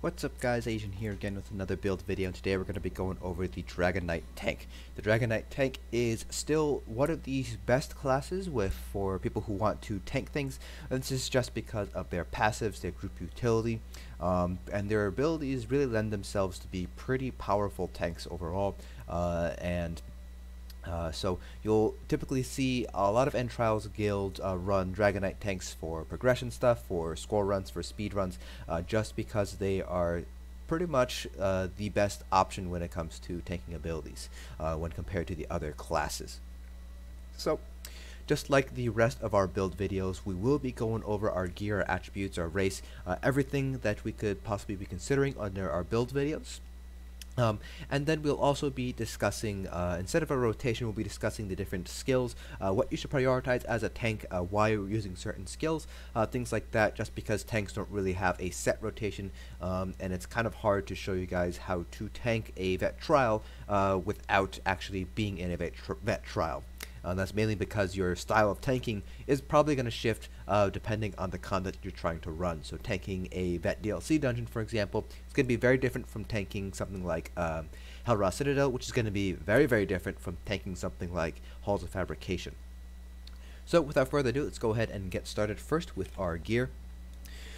What's up guys, Asian here again with another build video, and today we're going to be going over the Dragonknight tank. The Dragonknight tank is still one of the best classes for people who want to tank things, and this is just because of their passives, their group utility, and their abilities really lend themselves to be pretty powerful tanks overall, so you'll typically see a lot of End Trials guilds run Dragonknight tanks for progression stuff, for score runs, for speed runs, just because they are pretty much the best option when it comes to tanking abilities when compared to the other classes. So just like the rest of our build videos, we will be going over our gear, our attributes, our race, everything that we could possibly be considering under our build videos. And then we'll also be discussing, instead of a rotation, we'll be discussing the different skills, what you should prioritize as a tank, why you're using certain skills, things like that, just because tanks don't really have a set rotation, and it's kind of hard to show you guys how to tank a vet trial without actually being in a vet trial. That's mainly because your style of tanking is probably going to shift depending on the con that you're trying to run. So tanking a vet DLC dungeon, for example, is going to be very different from tanking something like Hellra Citadel, which is going to be very, very different from tanking something like Halls of Fabrication. So without further ado, let's go ahead and get started first with our gear.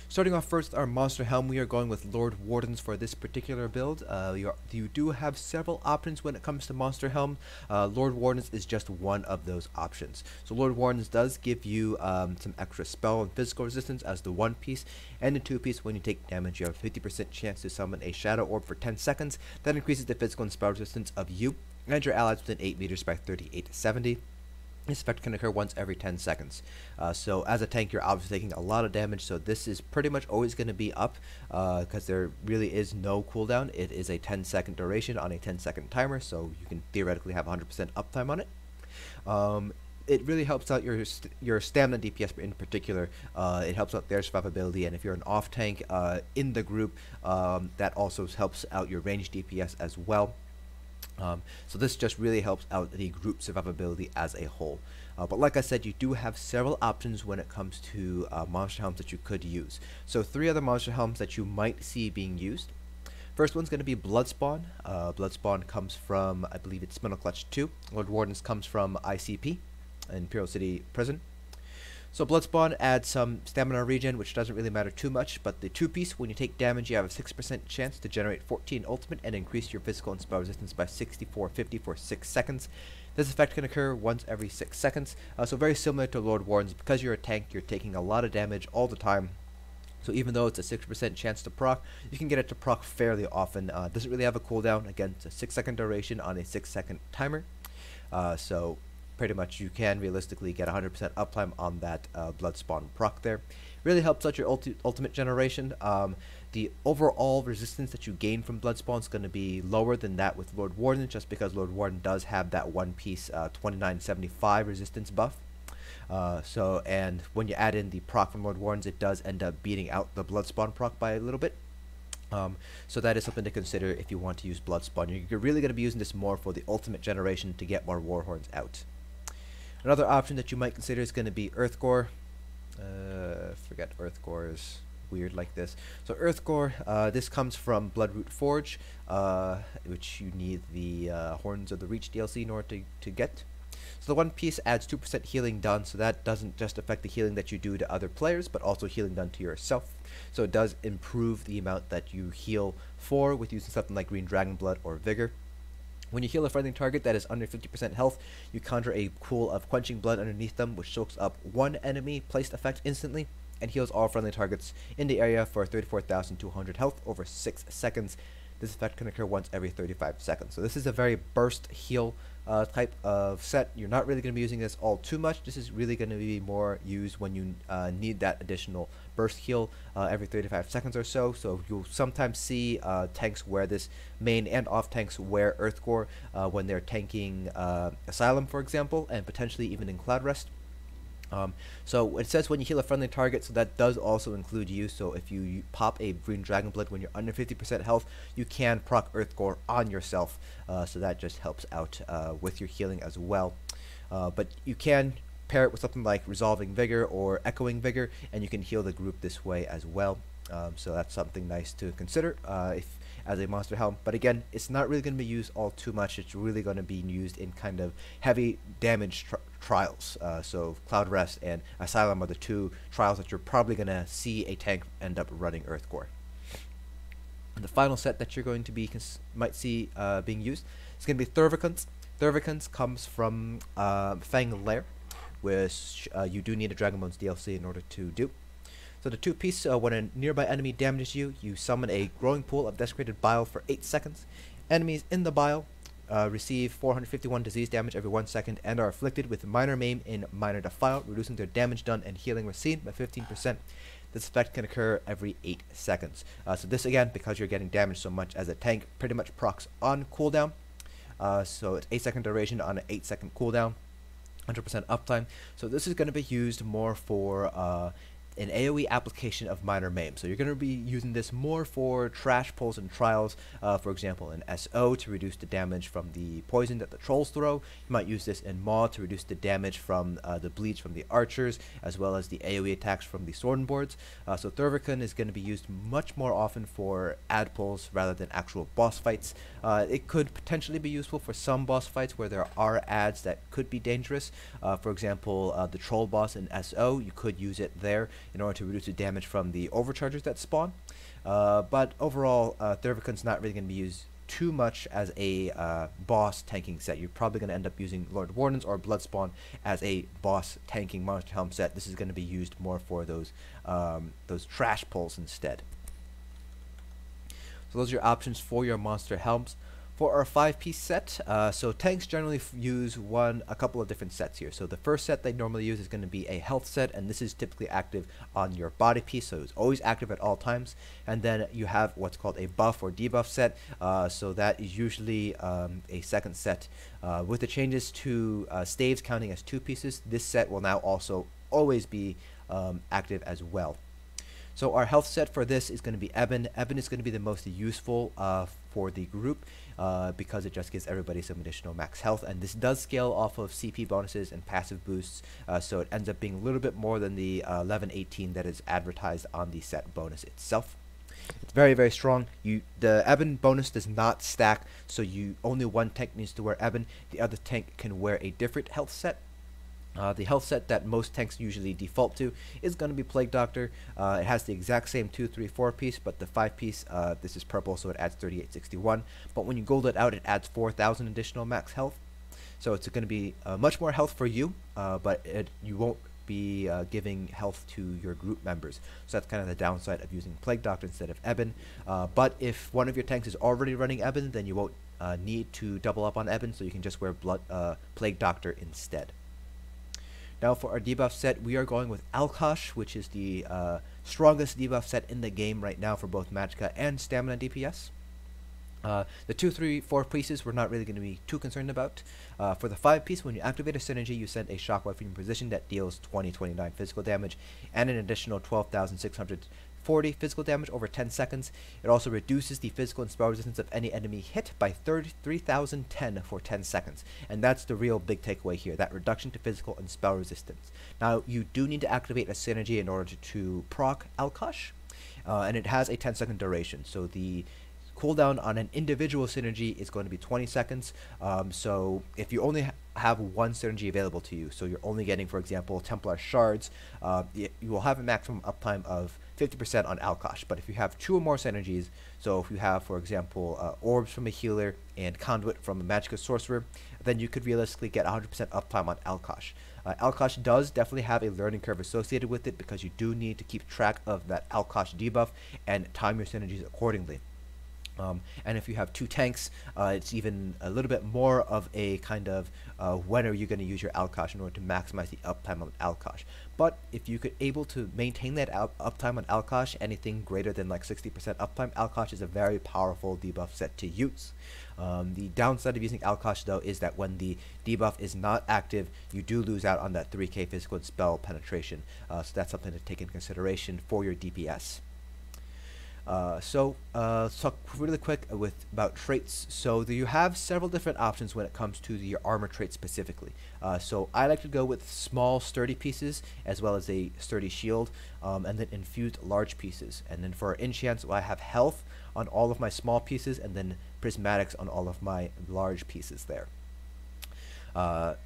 Starting off first, our monster helm, we are going with Lord Wardens for this particular build. You do have several options when it comes to monster helm. Lord Wardens is just one of those options. So Lord Wardens does give you some extra spell and physical resistance as the one piece, and the two piece, when you take damage, you have a 50% chance to summon a shadow orb for 10 seconds. That increases the physical and spell resistance of you and your allies within 8 meters by 38 to 70. This effect can occur once every 10 seconds. So as a tank, you're obviously taking a lot of damage, so this is pretty much always going to be up because there really is no cooldown. It is a 10-second duration on a 10-second timer, so you can theoretically have 100% uptime on it. It really helps out your stamina DPS in particular. It helps out their survivability, and if you're an off tank in the group, that also helps out your range DPS as well. So this just really helps out the group survivability as a whole. But like I said, you do have several options when it comes to monster helms that you could use. So 3 other monster helms that you might see being used. First one's going to be Bloodspawn. Bloodspawn comes from, I believe it's Spinal Clutch 2. Lord Wardens comes from ICP, Imperial City Prison. So Bloodspawn adds some stamina regen, which doesn't really matter too much, but the 2-piece, when you take damage, you have a 6% chance to generate 14 ultimate and increase your physical and spell resistance by 6450 for 6 seconds. This effect can occur once every 6 seconds, so very similar to Lord Wardens. Because you're a tank, you're taking a lot of damage all the time. So even though it's a 6% chance to proc, you can get it to proc fairly often. Doesn't really have a cooldown. Again, it's a 6-second duration on a 6-second timer. So pretty much you can realistically get 100% uptime on that Bloodspawn proc there. Really helps out your ultimate generation. The overall resistance that you gain from Bloodspawn is going to be lower than that with Lord Warden, just because Lord Warden does have that one piece 2975 resistance buff. And when you add in the proc from Lord Wardens, it does end up beating out the Bloodspawn proc by a little bit. So that is something to consider if you want to use Bloodspawn. You're really going to be using this more for the ultimate generation to get more Warhorns out. Another option that you might consider is going to be Earthgore. Forget Earthgore is weird like this. So Earthgore, this comes from Bloodroot Forge, which you need the Horns of the Reach DLC in order to get. So the one piece adds 2% healing done, so that doesn't just affect the healing that you do to other players, but also healing done to yourself. So it does improve the amount that you heal for with using something like Green Dragon Blood or Vigor. When you heal a friendly target that is under 50% health, you conjure a pool of Quenching Blood underneath them, which soaks up one enemy placed effect instantly, and heals all friendly targets in the area for 34,200 health over 6 seconds. This effect can occur once every 35 seconds. So this is a very burst heal type of set. You're not really going to be using this all too much. This is really going to be more used when you need that additional burst heal every 35 seconds or so. So you'll sometimes see tanks wear this, main and off tanks wear Earthgore when they're tanking Asylum, for example, and potentially even in Cloud Rest. So it says when you heal a friendly target, so that does also include you. So if you pop a Green Dragon Blood when you're under 50% health, you can proc Earthgore on yourself, so that just helps out with your healing as well. But you can pair it with something like Resolving Vigor or Echoing Vigor, and you can heal the group this way as well. So that's something nice to consider if as a monster helm. But again, it's not really going to be used all too much. It's really going to be used in kind of heavy damage trials. So Cloud Rest and Asylum are the two trials that you're probably going to see a tank end up running Earthcore. And the final set that you're going to be might see being used is going to be Thurvokuns. Thurvokuns comes from Fang Lair, which you do need a Dragon Bones DLC in order to do. So the 2-piece, when a nearby enemy damages you, you summon a growing pool of desecrated bile for 8 seconds. Enemies in the bile receive 451 disease damage every 1 second and are afflicted with minor maim in minor defile, reducing their damage done and healing received by 15%. This effect can occur every 8 seconds. So this again, because you're getting damaged so much as a tank, pretty much procs on cooldown. So it's 8-second duration on an 8-second cooldown, 100% uptime. So this is going to be used more for an AoE application of minor maim. So you're going to be using this more for trash pulls and trials, for example in SO to reduce the damage from the poison that the trolls throw. You might use this in Maw to reduce the damage from the bleach from the archers, as well as the AoE attacks from the sword and boards. So Thurvokun is going to be used much more often for ad pulls rather than actual boss fights. It could potentially be useful for some boss fights where there are ads that could be dangerous. For example, the troll boss in SO, you could use it there in order to reduce the damage from the overchargers that spawn. But overall, Thurvokun's not really going to be used too much as a boss tanking set. You're probably going to end up using Lord Wardens or Bloodspawn as a boss tanking monster helm set. This is going to be used more for those trash pulls instead. So those are your options for your monster helms. For our 5-piece set, so tanks generally use a couple of different sets here. So the first set they normally use is going to be a health set, and this is typically active on your body piece, so it's always active at all times. And then you have what's called a buff or debuff set, so that is usually a second set. With the changes to staves counting as 2 pieces, this set will now also always be active as well. So our health set for this is going to be Ebon. Ebon is going to be the most useful for the group because it just gives everybody some additional max health, and this does scale off of CP bonuses and passive boosts, so it ends up being a little bit more than the 1118 that is advertised on the set bonus itself. It's very, very strong. The Ebon bonus does not stack, so only one tank needs to wear Ebon. The other tank can wear a different health set. The health set that most tanks usually default to is going to be Plague Doctor. It has the exact same 2, 3, 4 piece, but the 5 piece, this is purple, so it adds 3861. But when you gold it out, it adds 4,000 additional max health. So it's going to be much more health for you, but you won't be giving health to your group members. So that's kind of the downside of using Plague Doctor instead of Ebon. But if one of your tanks is already running Ebon, then you won't need to double up on Ebon, so you can just wear Plague Doctor instead. Now for our debuff set, we are going with Alkosh, which is the strongest debuff set in the game right now for both Magicka and Stamina DPS. The 2, 3, 4 pieces we're not really going to be too concerned about. For the 5 piece, when you activate a synergy, you send a shockwave from your position that deals 2029 physical damage and an additional 12,640 physical damage over 10 seconds. It also reduces the physical and spell resistance of any enemy hit by 3,010 for 10 seconds. And that's the real big takeaway here, that reduction to physical and spell resistance. Now, you do need to activate a synergy in order to proc Alkosh, and it has a 10-second duration. So the cooldown on an individual synergy is going to be 20 seconds. So if you only have one synergy available to you, so you're only getting, for example, Templar Shards, you will have a maximum uptime of 50% on Alkosh. But if you have 2 or more synergies, so if you have, for example, Orbs from a healer and Conduit from a Magicka sorcerer, then you could realistically get 100% uptime on Alkosh. Alkosh does definitely have a learning curve associated with it because you do need to keep track of that Alkosh debuff and time your synergies accordingly. And if you have 2 tanks, it's even a little bit more of a kind of when are you going to use your Alkosh in order to maximize the uptime on Alkosh. But if you could able to maintain that uptime on Alkosh, anything greater than like 60% uptime, Alkosh is a very powerful debuff set to use. The downside of using Alkosh though is that when the debuff is not active, you do lose out on that 3k physical and spell penetration. So that's something to take into consideration for your DPS. Let's talk really quick about traits. So you have several different options when it comes to your armor trait specifically. So I like to go with small sturdy pieces as well as a sturdy shield, and then infused large pieces. And then for enchants, I have health on all of my small pieces and then prismatics on all of my large pieces there.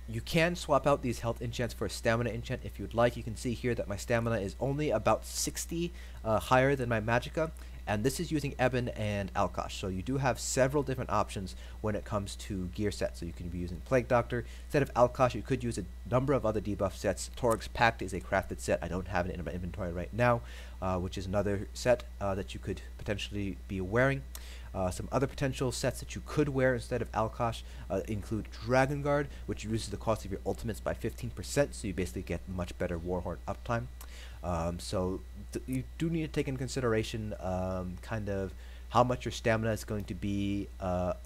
You can swap out these health enchants for a stamina enchant if you'd like. You can see here that my stamina is only about 60 higher than my magicka, and this is using Ebon and Alkosh. So you do have several different options when it comes to gear sets. So you can be using Plague Doctor. Instead of Alkosh, you could use a number of other debuff sets. Torug's Pact is a crafted set. I don't have it in my inventory right now, which is another set that you could potentially be wearing. Some other potential sets that you could wear instead of Alkosh include Dragonguard, which reduces the cost of your ultimates by 15%, so you basically get much better Warhorn uptime. You do need to take into consideration kind of how much your stamina is going to be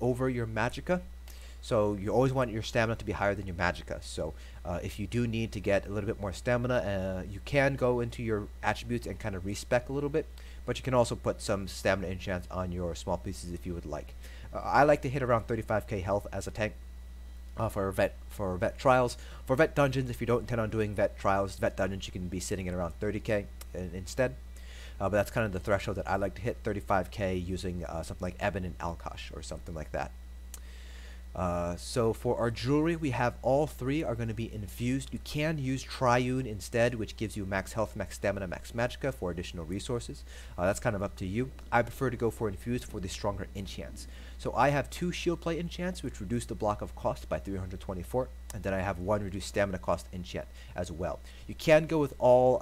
over your magicka. So you always want your stamina to be higher than your magicka. So if you do need to get a little bit more stamina, you can go into your attributes and kind of respec a little bit. But you can also put some stamina enchants on your small pieces if you would like. I like to hit around 35k health as a tank for vet trials. For vet dungeons, if you don't intend on doing vet trials, vet dungeons, you can be sitting at around 30k instead. But that's kind of the threshold that I like to hit, 35k, using something like Ebon and Alkosh or something like that. So for our jewelry, we have all three are going to be infused. You can use Triune instead, which gives you max health, max stamina, max magicka for additional resources. That's kind of up to you. I prefer to go for infused for the stronger enchants. So I have 2 shield plate enchants, which reduce the block of cost by 324, and then I have 1 reduced stamina cost enchant as well. You can go with all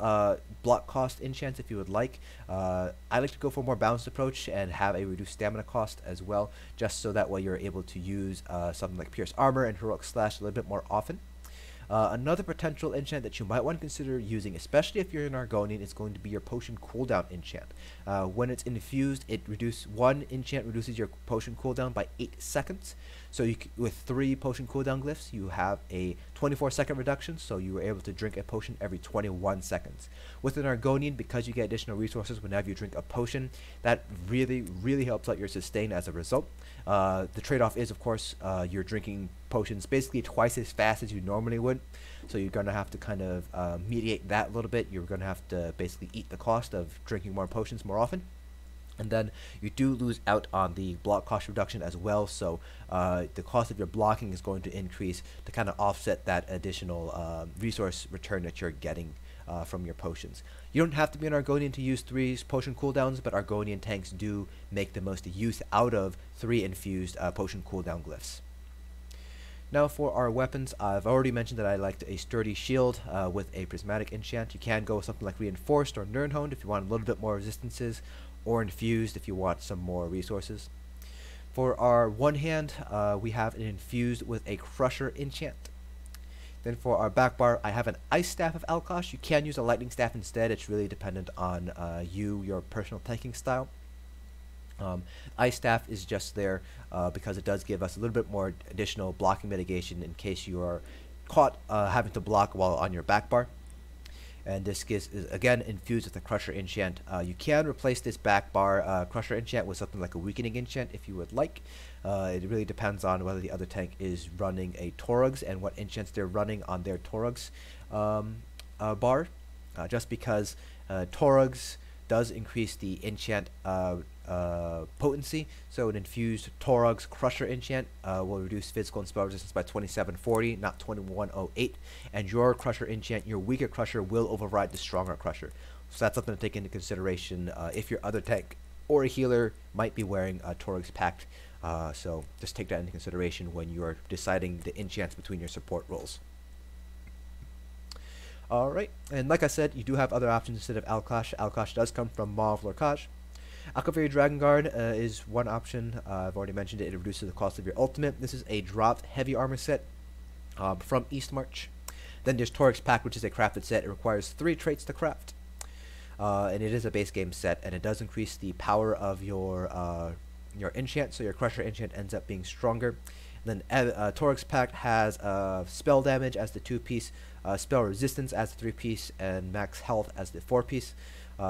block cost enchants if you would like. I like to go for a more balanced approach and have a reduced stamina cost as well, just so that way you're able to use something like Pierce Armor and Heroic Slash a little bit more often. Another potential enchant that you might want to consider using, especially if you're an Argonian, is going to be your potion cooldown enchant. When it's infused, one enchant reduces your potion cooldown by 8 seconds. So with 3 potion cooldown glyphs, you have a 24-second reduction, so you are able to drink a potion every 21 seconds. With an Argonian, because you get additional resources whenever you drink a potion, that really helps out your sustain as a result. The trade-off is, of course, you're drinking potions basically twice as fast as you normally would, so you're going to have to kind of mediate that a little bit. You're going to have to basically eat the cost of drinking more potions more often. And then you do lose out on the block cost reduction as well, so the cost of your blocking is going to increase to kind of offset that additional resource return that you're getting from your potions. You don't have to be an Argonian to use 3 potion cooldowns, but Argonian tanks do make the most use out of 3 infused potion cooldown glyphs. Now for our weapons, I've already mentioned that I liked a sturdy shield with a prismatic enchant. You can go with something like Reinforced or Nirnhoned if you want a little bit more resistances, or Infused if you want some more resources. For our one hand, we have an Infused with a Crusher enchant. Then for our backbar, I have an Ice Staff of Alkosh. You can use a Lightning Staff instead. It's really dependent on your personal tanking style. Ice Staff is just there because it does give us a little bit more additional blocking mitigation in case you are caught having to block while on your backbar. And this is again infused with a Crusher enchant. You can replace this backbar Crusher enchant with something like a Weakening enchant if you would like. It really depends on whether the other tank is running a Torug's and what enchants they're running on their Torug's bar. Just because Torug's does increase the enchant potency, so an infused Torug's Crusher enchant will reduce physical and spell resistance by 2740, not 2108, and your Crusher enchant, your weaker Crusher, will override the stronger Crusher. So that's something to take into consideration if your other tank or a healer might be wearing a Torug's Pact. So just take that into consideration when you are deciding the enchants between your support roles. Alright, and like I said, you do have other options instead of Alkosh. Alkosh does come from Maw of Lorkaj. Akaviri Dragonguard is one option. I've already mentioned it. It reduces the cost of your ultimate. This is a dropped heavy armor set from Eastmarch. Then there's Torug's Pact, which is a crafted set. It requires 3 traits to craft. And it is a base game set, and it does increase the power of your enchant, so your Crusher enchant ends up being stronger. And then Torug's Pact has spell damage as the 2-piece, spell resistance as the 3-piece, and max health as the 4-piece.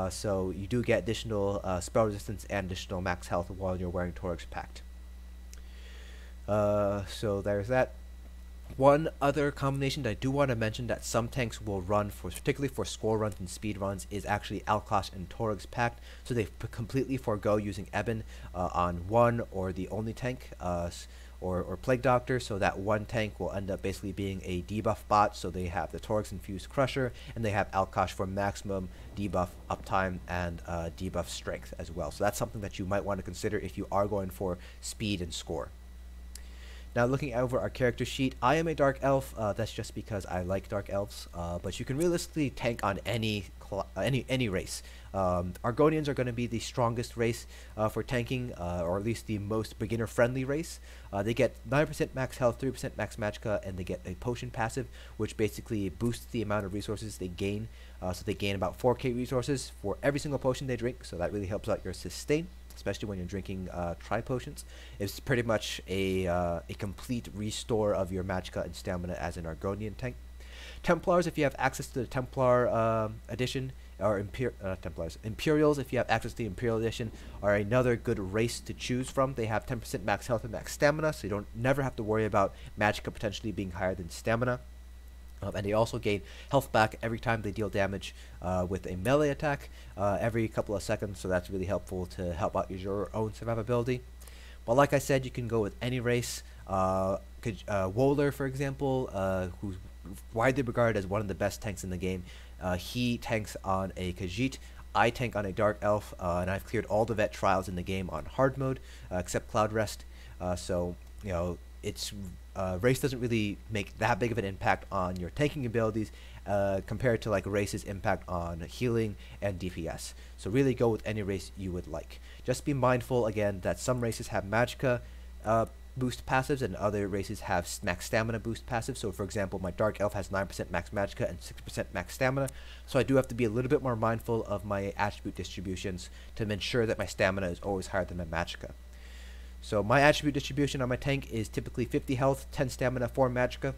so you do get additional spell resistance and additional max health while you're wearing Torug's Pact. So there's that. One other combination that I do want to mention that some tanks will run for, particularly for score runs and speed runs, is actually Alkosh and Torug's Pact. So they completely forego using Ebon on one or the only tank, or Plague Doctor. So that one tank will end up basically being a debuff bot. So they have the Torug's Infused Crusher, and they have Alkosh for maximum debuff uptime and debuff strength as well. So that's something that you might want to consider if you are going for speed and score. Now looking over our character sheet, I am a Dark Elf. That's just because I like Dark Elves. But you can realistically tank on any race. Argonians are going to be the strongest race for tanking, or at least the most beginner-friendly race. They get 9% max health, 3% max magicka, and they get a potion passive, which basically boosts the amount of resources they gain. So they gain about 4k resources for every single potion they drink, so that really helps out your sustain, especially when you're drinking tri-potions. It's pretty much a complete restore of your magicka and stamina as an Argonian tank. Templars, if you have access to the Templar edition, or Templars. Imperials, if you have access to the Imperial edition, are another good race to choose from. They have 10% max health and max stamina, so you don't never have to worry about magicka potentially being higher than stamina. And they also gain health back every time they deal damage with a melee attack every couple of seconds, so that's really helpful to help out your own survivability. But like I said, you can go with any race. Wohler, for example, who's widely regarded as one of the best tanks in the game, he tanks on a Khajiit. I tank on a Dark Elf, and I've cleared all the vet trials in the game on hard mode, except Cloud Rest. So, you know, it's race doesn't really make that big of an impact on your tanking abilities compared to like race's impact on healing and DPS. So really go with any race you would like. Just be mindful again that some races have magicka boost passives and other races have max stamina boost passives. So for example, my Dark Elf has 9% max magicka and 6% max stamina, so I do have to be a little bit more mindful of my attribute distributions to ensure that my stamina is always higher than my magicka. So my attribute distribution on my tank is typically 50 health, 10 stamina, 4 magicka.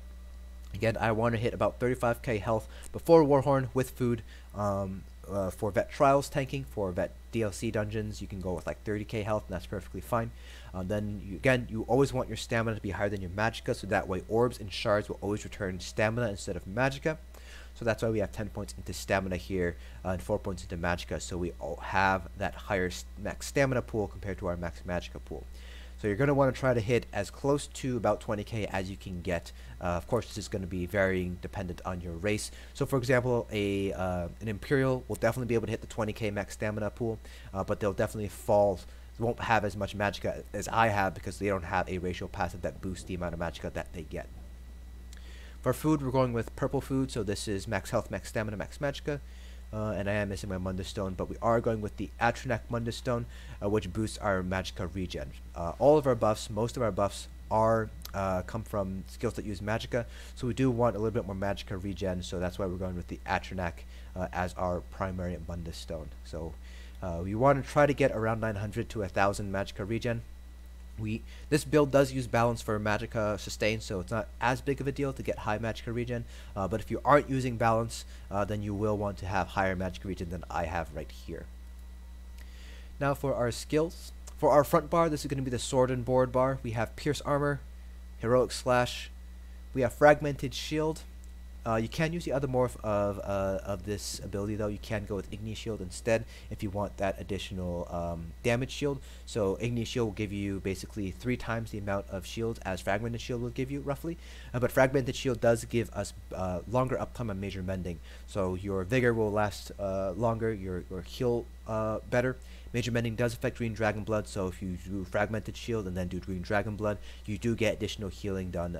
Again, I want to hit about 35k health before Warhorn with food. For vet trials tanking, for vet DLC dungeons, you can go with like 30k health, and that's perfectly fine. Then you always want your stamina to be higher than your magicka, so that way orbs and shards will always return stamina instead of magicka. So that's why we have 10 points into stamina here and 4 points into magicka, so we all have that higher max stamina pool compared to our max magicka pool. So you're going to want to try to hit as close to about 20k as you can get. Of course, this is going to be varying dependent on your race. So for example, an Imperial will definitely be able to hit the 20k max stamina pool, but they'll definitely fall, won't have as much magicka as I have because they don't have a racial passive that boosts the amount of magicka that they get. For food, we're going with purple food, so this is max health, max stamina, max magicka. And I am missing my Mundus Stone, but we are going with the Atronach Mundus Stone, which boosts our magicka regen. All of our buffs, most of our buffs, are come from skills that use magicka, so we do want a little bit more magicka regen, so that's why we're going with the Atronach as our primary Mundus Stone. So we want to try to get around 900 to 1000 magicka regen. This build does use balance for magicka sustain, so it's not as big of a deal to get high magicka regen, but if you aren't using balance, then you will want to have higher magicka regen than I have right here. Now for our skills. For our front bar, this is going to be the sword and board bar. We have Pierce Armor, Heroic Slash, we have Fragmented Shield. You can use the other morph of this ability though. You can go with Igneous Shield instead if you want that additional damage shield. So Igneous Shield will give you basically 3 times the amount of shield as Fragmented Shield will give you roughly. But Fragmented Shield does give us longer uptime on Major Mending. So your Vigor will last longer, your heal better. Major Mending does affect Green Dragon Blood, so if you do Fragmented Shield and then do Green Dragon Blood, you do get additional healing done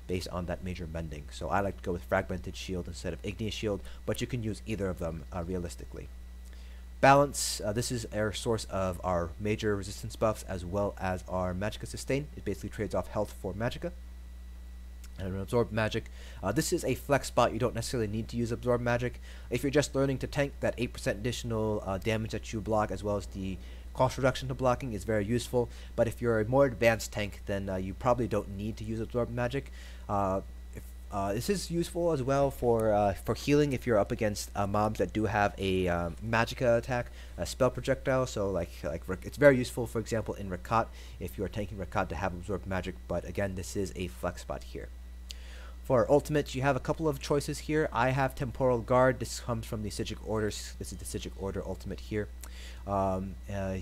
based on that Major Mending. So I like to go with Fragmented Shield instead of Igneous Shield, but you can use either of them realistically. Balance, this is our source of our major resistance buffs as well as our magicka sustain. It basically trades off health for magicka. And Absorb Magic. This is a flex spot. You don't necessarily need to use Absorb Magic. If you're just learning to tank, that 8% additional damage that you block as well as the cost reduction to blocking is very useful. But if you're a more advanced tank, then you probably don't need to use Absorb Magic. This is useful as well for healing if you're up against mobs that do have a Magicka attack, a spell projectile. So it's very useful, for example, in Rakat if you are tanking Rakat to have absorb magic. But again, this is a flex spot here. For ultimates, you have a couple of choices here. I have Temporal Guard. This comes from the Sigic Orders. This is the Sigic Order ultimate here.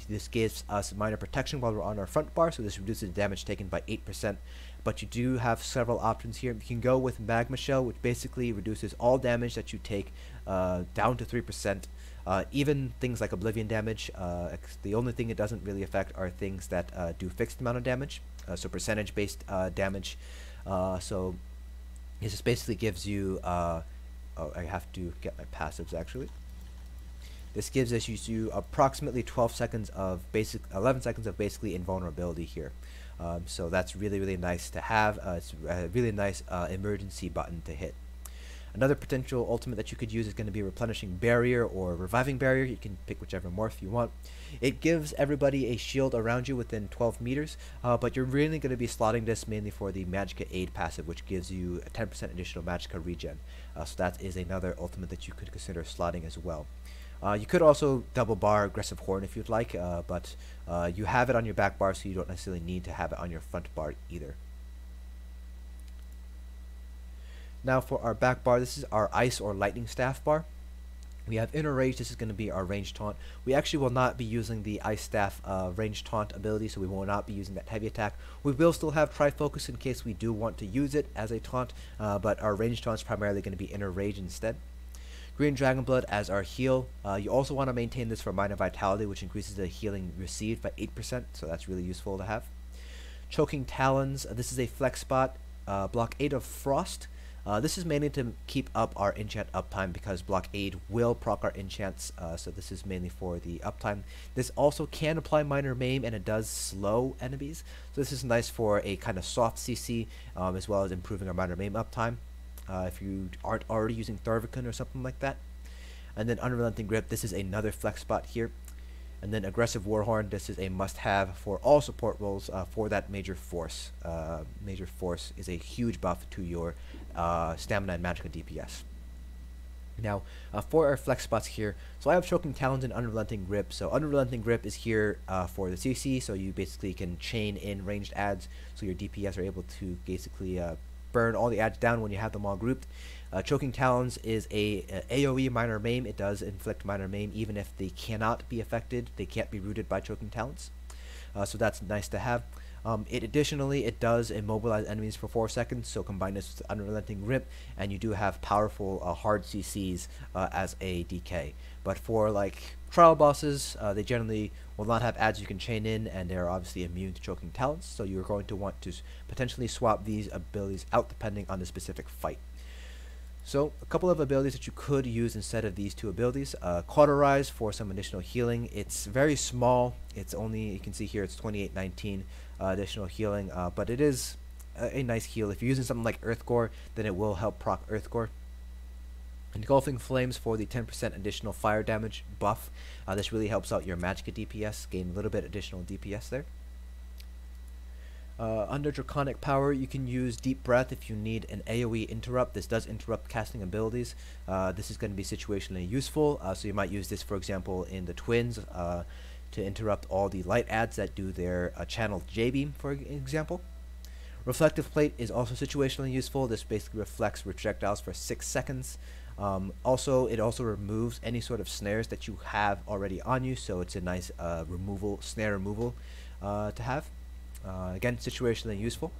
This gives us minor protection while we're on our front bar, so this reduces damage taken by 8%. But you do have several options here. You can go with Magma Shell, which basically reduces all damage that you take down to 3%. Even things like Oblivion damage, the only thing it doesn't really affect are things that do fixed amount of damage, so percentage-based damage. So it just basically gives you, oh, I have to get my passives actually. This gives us you approximately 12 seconds of 11 seconds of basically invulnerability here. So that's really, really nice to have. It's a really nice emergency button to hit. Another potential ultimate that you could use is going to be Replenishing Barrier or Reviving Barrier. You can pick whichever morph you want. It gives everybody a shield around you within 12 meters, but you're really going to be slotting this mainly for the Magicka Aid passive, which gives you a 10% additional Magicka regen. So that is another ultimate that you could consider slotting as well. You could also double bar Aggressive Horn if you'd like, but you have it on your back bar, so you don't necessarily need to have it on your front bar either. Now for our back bar, this is our Ice or Lightning Staff bar. We have Inner Rage. This is going to be our range taunt. We actually will not be using the Ice Staff range taunt ability, so we will not be using that heavy attack. We will still have Tri-Focus in case we do want to use it as a taunt, but our range taunt is primarily going to be Inner Rage instead. Green Dragon Blood as our heal. You also want to maintain this for Minor Vitality, which increases the healing received by 8%, so that's really useful to have. Choking Talons. This is a flex spot. Blockade of Frost. This is mainly to keep up our enchant uptime because Blockade will proc our enchants, so this is mainly for the uptime. This also can apply Minor Maim, and it does slow enemies, so this is nice for a kind of soft CC, as well as improving our Minor Maim uptime. If you aren't already using Thurvokun or something like that. And then Unrelenting Grip, this is another flex spot here. And then Aggressive Warhorn, this is a must-have for all support roles for that Major Force. Major Force is a huge buff to your Stamina and Magicka DPS. Now, for our flex spots here, so I have Choking Talons and Unrelenting Grip. So Unrelenting Grip is here for the CC, so you basically can chain in ranged adds, so your DPS are able to basically burn all the adds down when you have them all grouped. Choking Talons is a AoE Minor Maim. It does inflict Minor Maim even if they cannot be affected. They can't be rooted by Choking Talons. So that's nice to have. Additionally, it does immobilize enemies for 4 seconds, so combine this with Unrelenting Grip, and you do have powerful hard CCs as a DK. But for like trial bosses, they generally will not have adds you can chain in, and they're obviously immune to Choking Talons, so you're going to want to potentially swap these abilities out depending on the specific fight. So a couple of abilities that you could use instead of these two abilities. Cauterize for some additional healing. It's very small. It's only, you can see here, it's 2819 additional healing, but it is a nice heal. If you're using something like Earthgore, then it will help proc Earthgore. Engulfing Flames for the 10% additional fire damage buff. This really helps out your Magicka DPS, gain a little bit additional DPS there. Under Draconic Power, you can use Deep Breath if you need an AoE interrupt. This does interrupt casting abilities. This is going to be situationally useful, so you might use this, for example, in the Twins to interrupt all the light adds that do their channeled J-Beam, for example. Reflective Plate is also situationally useful. This basically reflects projectiles for 6 seconds. It also removes any sort of snares that you have already on you, so it's a nice snare removal to have. Again, situationally useful.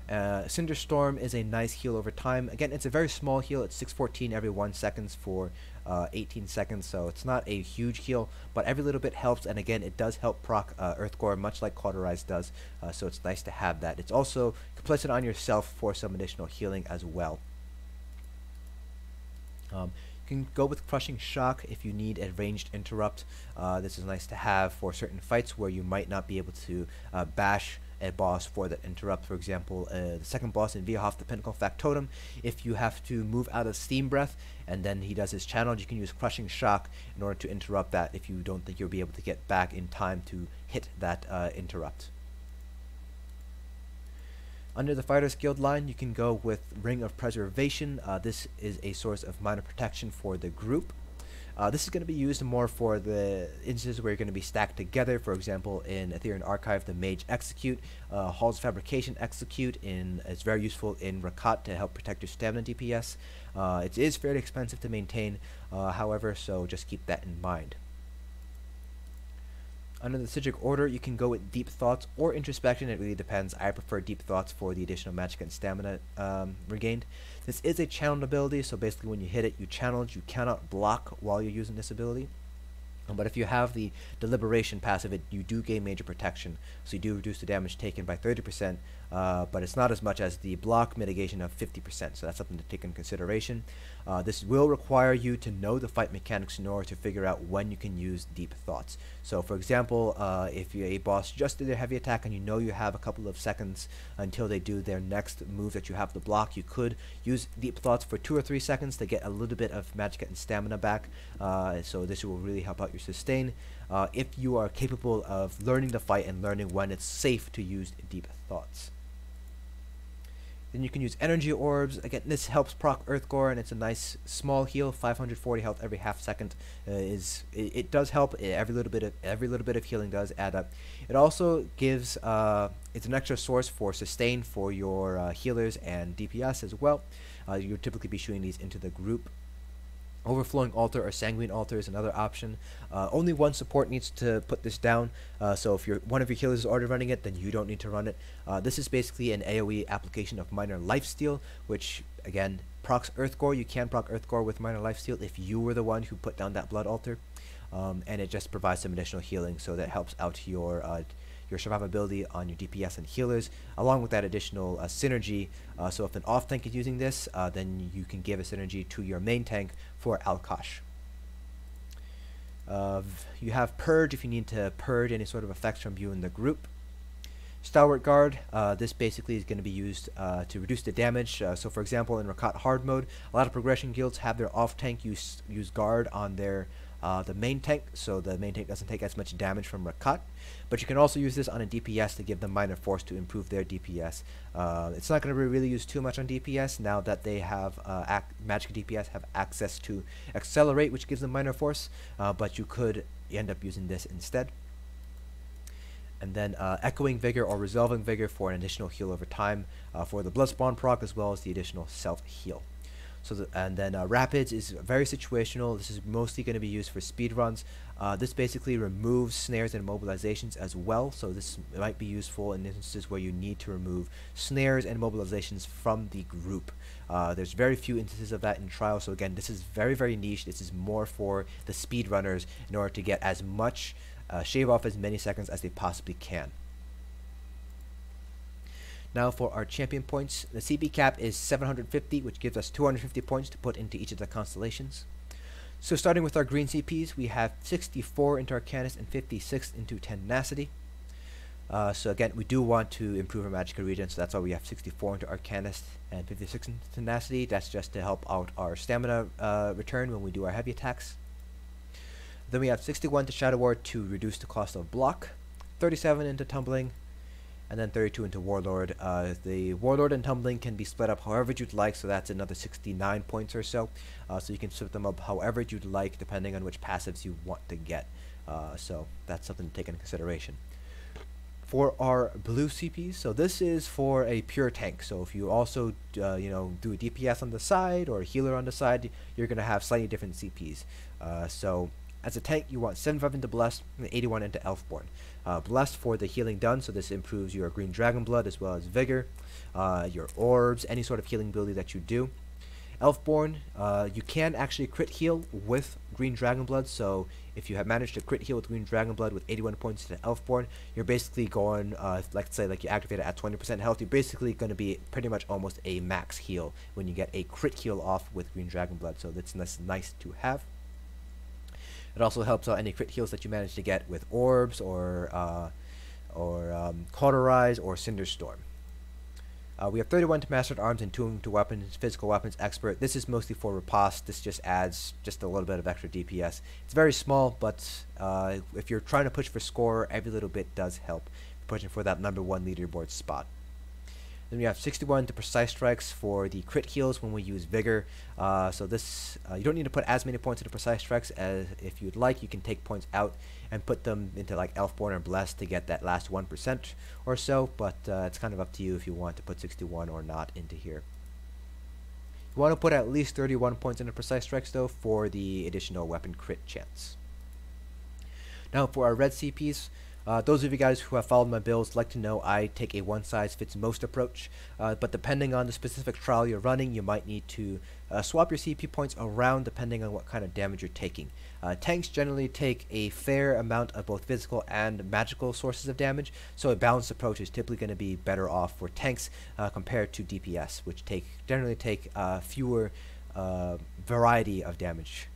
Cinderstorm is a nice heal over time. Again, it's a very small heal. It's 614 every 1 second for 18 seconds, so it's not a huge heal, but every little bit helps, and again, it does help proc Earthgore, much like Cauterize does, so it's nice to have that. It's also, you can place it on yourself for some additional healing as well. You can go with Crushing Shock if you need a ranged interrupt. This is nice to have for certain fights where you might not be able to bash a boss for that interrupt. For example, the second boss in Viahof, the Pinnacle Factotum, if you have to move out of Steam Breath and then he does his channel, you can use Crushing Shock in order to interrupt that if you don't think you'll be able to get back in time to hit that interrupt. Under the Fighter's Guild line, you can go with Ring of Preservation. This is a source of minor protection for the group. This is going to be used more for the instances where you're going to be stacked together. For example, in Ethereal Archive, the Mage Execute, Hall's Fabrication Execute. It's very useful in Rakat to help protect your stamina DPS. It is fairly expensive to maintain, however, so just keep that in mind. Under the Sigil order, you can go with Deep Thoughts or Introspection. It really depends. I prefer Deep Thoughts for the additional magic and stamina regained. This is a channeled ability, so basically when you hit it, you channel it. You cannot block while you're using this ability. But if you have the Deliberation passive, you do gain major protection, so you do reduce the damage taken by 30%, but it's not as much as the block mitigation of 50%, so that's something to take into consideration. This will require you to know the fight mechanics in order to figure out when you can use Deep Thoughts. So for example, if a boss just did their heavy attack and you know you have a couple of seconds until they do their next move that you have to block, you could use Deep Thoughts for 2 or 3 seconds to get a little bit of magic and stamina back, so this will really help out your sustain if you are capable of learning the fight and learning when it's safe to use Deep Thoughts. Then you can use Energy Orbs. Again, this helps proc Earthgore, and it's a nice small heal. 540 health every half second it does help. Every little bit of healing does add up. It also gives it's an extra source for sustain for your healers and DPS as well. You'll typically be shooting these into the group. Overflowing Altar or Sanguine Altar is another option. Only one support needs to put this down, so if one of your healers is already running it, then you don't need to run it. This is basically an AoE application of Minor Lifesteal, which again procs Earthgore. You can proc Earthgore with Minor Lifesteal if you were the one who put down that Blood Altar, and it just provides some additional healing, so that helps out your survivability on your DPS and healers, along with that additional synergy. So if an off tank is using this, then you can give a synergy to your main tank for Alkosh. You have Purge if you need to purge any sort of effects from you in the group. Stalwart Guard, this basically is going to be used to reduce the damage. So for example, in Rakat hard mode, a lot of progression guilds have their off tank use guard on their the main tank, so the main tank doesn't take as much damage from Rakat. But you can also use this on a DPS to give them minor force to improve their DPS. It's not going to be really used too much on DPS now that they have magic DPS have access to accelerate, which gives them minor force, but you could end up using this instead. And then Echoing Vigor or Resolving Vigor for an additional heal over time for the Bloodspawn proc, as well as the additional self-heal. So and then Rapids is very situational. This is mostly going to be used for speed runs. This basically removes snares and mobilizations as well, so this might be useful in instances where you need to remove snares and mobilizations from the group. There's very few instances of that in Trial, so again, this is very, very niche. This is more for the speed runners in order to get as much, shave off as many seconds as they possibly can. Now for our champion points, the CP cap is 750, which gives us 250 points to put into each of the constellations. So starting with our green CPs, we have 64 into Arcanist and 56 into Tenacity. So again, we do want to improve our magical regen, so that's why we have 64 into Arcanist and 56 into Tenacity. That's just to help out our stamina return when we do our heavy attacks. Then we have 61 to Shadow Ward to reduce the cost of block, 37 into Tumbling, and then 32 into Warlord. The Warlord and Tumbling can be split up however you'd like, so that's another 69 points or so. So you can split them up however you'd like, depending on which passives you want to get. So that's something to take into consideration. For our blue CPs, so this is for a pure tank. So if you also do a DPS on the side or a healer on the side, you're going to have slightly different CPs. So as a tank, you want 75 into Blessed and 81 into Elfborn. Blessed for the healing done, so this improves your Green Dragon Blood as well as Vigor, your Orbs, any sort of healing ability that you do. Elfborn, you can actually crit heal with Green Dragon Blood, so if you have managed to crit heal with Green Dragon Blood with 81 points to Elfborn, you're basically going, let's say like you activate it at 20% health, you're basically going to be pretty much almost a max heal when you get a crit heal off with Green Dragon Blood, so that's nice to have. It also helps out any crit heals that you manage to get with Orbs or Cauterize or Cinderstorm. We have 31 to Mastered Arms and 2 to Weapons, Physical Weapons Expert. This is mostly for riposte. This just adds just a little bit of extra DPS. It's very small, but if you're trying to push for score, every little bit does help. Pushing for that #1 leaderboard spot. Then we have 61 to precise strikes for the crit heals when we use Vigor. So this, you don't need to put as many points into precise strikes as if you'd like. You can take points out and put them into like Elfborn or Blessed to get that last 1% or so, but it's kind of up to you if you want to put 61 or not into here. You want to put at least 31 points into precise strikes though for the additional weapon crit chance. Now for our red CPs, those of you guys who have followed my builds like to know I take a one-size-fits-most approach, but depending on the specific trial you're running, you might need to swap your CP points around depending on what kind of damage you're taking. Tanks generally take a fair amount of both physical and magical sources of damage, so a balanced approach is typically going to be better off for tanks compared to DPS, which generally take fewer variety of damage.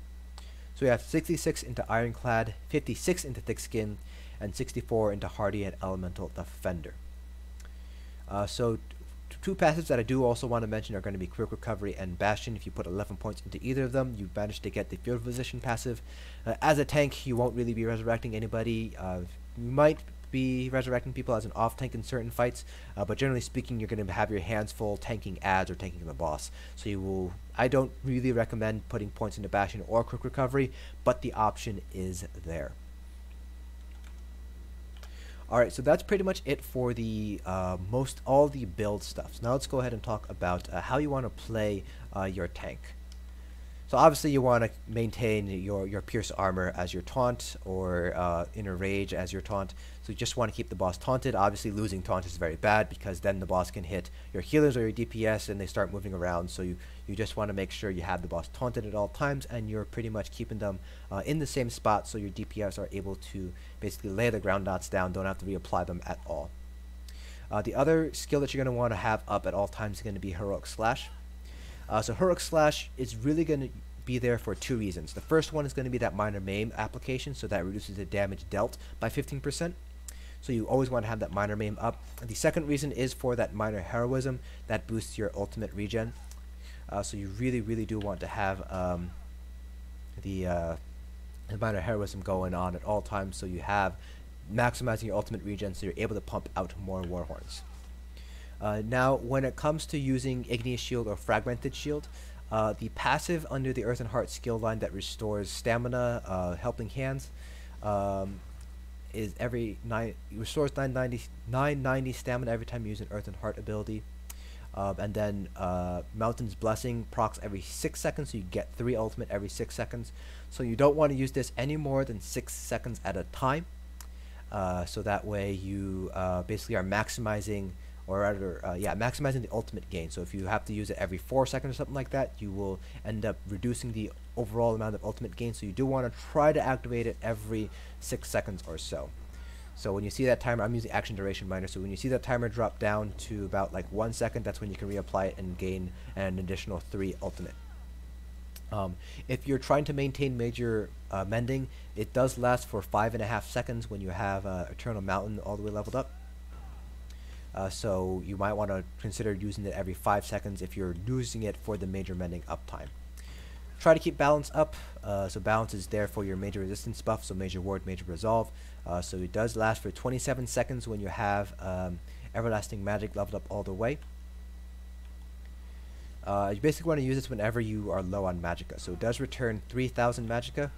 So we have 66 into Ironclad, 56 into Thick Skin, and 64 into Hardy and Elemental Defender. So two passives that I do also want to mention are going to be Quick Recovery and Bastion. If you put 11 points into either of them, you manage to get the Field Physician passive. As a tank, you won't really be resurrecting anybody. You might be resurrecting people as an off-tank in certain fights, but generally speaking, you're going to have your hands full tanking ads or tanking the boss. So I don't really recommend putting points into Bastion or Quick Recovery, but the option is there. Alright, so that's pretty much it for the all the build stuff. So now let's go ahead and talk about how you want to play your tank. So obviously you want to maintain your Pierce Armor as your taunt, or Inner Rage as your taunt. So you just want to keep the boss taunted. Obviously losing taunt is very bad because then the boss can hit your healers or your DPS and they start moving around. So you just want to make sure you have the boss taunted at all times and you're pretty much keeping them in the same spot so your DPS are able to basically lay the ground dots down, don't have to reapply them at all. The other skill that you're going to want to have up at all times is going to be Heroic Slash. So Heroic Slash is really going to be there for two reasons. The first one is going to be that Minor Maim application, so that reduces the damage dealt by 15%. So you always want to have that Minor Maim up. And the second reason is for that Minor Heroism that boosts your ultimate regen. So you really do want to have the Minor Heroism going on at all times, so you have maximizing your ultimate regen, so you're able to pump out more Warhorns. Now, when it comes to using Igneous Shield or Fragmented Shield, the passive under the Earth and Heart skill line that restores stamina, Helping Hands, is restores 990 stamina every time you use an Earth and Heart ability. And then Mountain's Blessing procs every 6 seconds, so you get 3 ultimate every 6 seconds. So you don't want to use this any more than 6 seconds at a time. So that way you basically are maximizing, or rather, maximizing the ultimate gain. So if you have to use it every 4 seconds or something like that, you will end up reducing the overall amount of ultimate gain. So you do want to try to activate it every 6 seconds or so. So when you see that timer, I'm using Action Duration Miner, so when you see that timer drop down to about like 1 second, that's when you can reapply it and gain an additional 3 ultimate. If you're trying to maintain Major Mending, it does last for 5.5 seconds when you have Eternal Mountain all the way leveled up. So you might want to consider using it every 5 seconds if you're using it for the Major Mending uptime. Try to keep balance up, so balance is there for your major resistance buff, so Major Ward, Major Resolve. So it does last for 27 seconds when you have Everlasting Magic leveled up all the way. You basically want to use this whenever you are low on Magicka. So it does return 3,000 Magicka.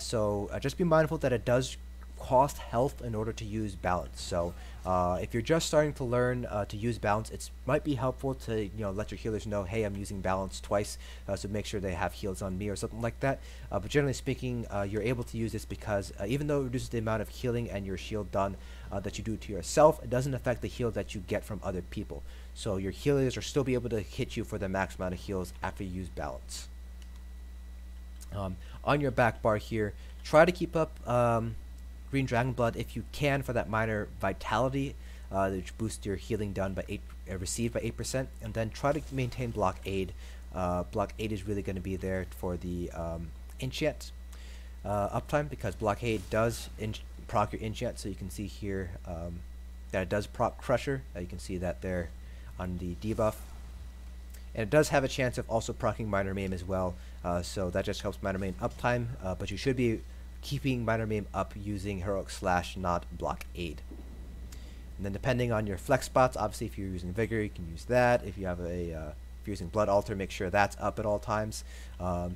So just be mindful that it does cost health in order to use balance. So if you're just starting to learn to use balance, it might be helpful to let your healers know, hey, I'm using balance twice, so make sure they have heals on me or something like that. But generally speaking, you're able to use this because even though it reduces the amount of healing and your shield done that you do to yourself, it doesn't affect the heal that you get from other people. So your healers will still be able to hit you for the max amount of heals after you use balance. On your back bar here, try to keep up Green Dragon Blood if you can for that minor vitality, which boosts your healing done by received by 8%, and then try to maintain Blockade. Blockade is really going to be there for the enchant uptime, because Blockade does proc your enchant. So you can see here that it does proc Crusher. You can see that there on the debuff, and it does have a chance of also proccing Minor Maim as well. So that just helps Minor Maim uptime, but you should be keeping Minor Maim up using Heroic Slash, not Blockade. And then depending on your flex spots, obviously if you're using Vigor, you can use that. If you have if you're using Blood Altar, make sure that's up at all times.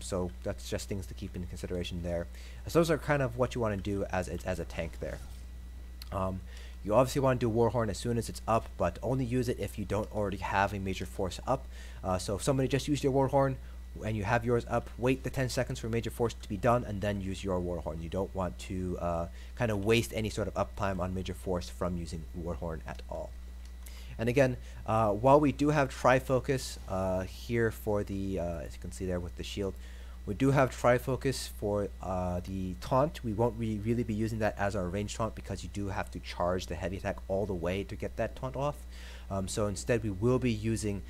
So that's just things to keep in consideration there. So those are kind of what you want to do as a tank there. You obviously want to do Warhorn as soon as it's up, but only use it if you don't already have a major force up. So if somebody just used your Warhorn and you have yours up, wait the 10 seconds for major force to be done and then use your Warhorn. You don't want to kind of waste any sort of uptime on major force from using Warhorn at all. And again, while we do have Trifocus here for the, as you can see there with the shield, we do have Trifocus for the taunt. We won't really be using that as our range taunt because you do have to charge the heavy attack all the way to get that taunt off. So instead we will be using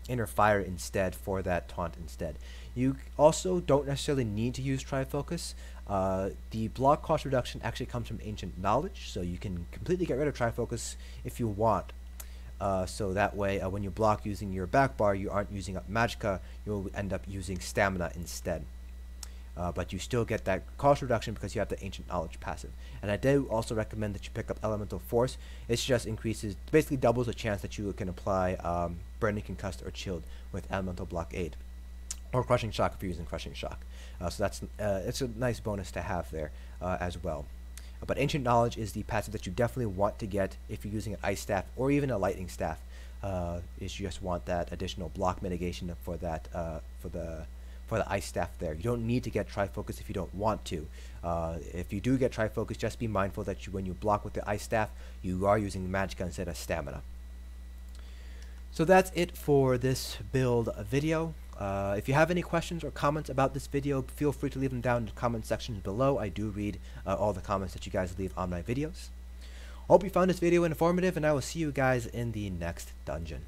Inner Fire instead for that taunt instead. You also don't necessarily need to use Trifocus. The block cost reduction actually comes from Ancient Knowledge, so you can completely get rid of Trifocus if you want. So that way, when you block using your backbar, you aren't using up Magicka, you'll end up using Stamina instead. But you still get that cost reduction because you have the Ancient Knowledge passive. And I do also recommend that you pick up Elemental Force. It just increases, basically doubles the chance that you can apply Burning, Concussed, or Chilled with Elemental Blockade. Or Crushing Shock if you're using Crushing Shock. So that's it's a nice bonus to have there as well. But Ancient Knowledge is the passive that you definitely want to get if you're using an Ice Staff or even a Lightning Staff. Is you just want that additional block mitigation for that for the Ice Staff there. You don't need to get Trifocus if you don't want to. If you do get Trifocus, just be mindful that when you block with the Ice Staff, you are using Magicka instead of Stamina. So that's it for this build video. If you have any questions or comments about this video, feel free to leave them down in the comment section below. I do read all the comments that you guys leave on my videos. Hope you found this video informative, and I will see you guys in the next dungeon.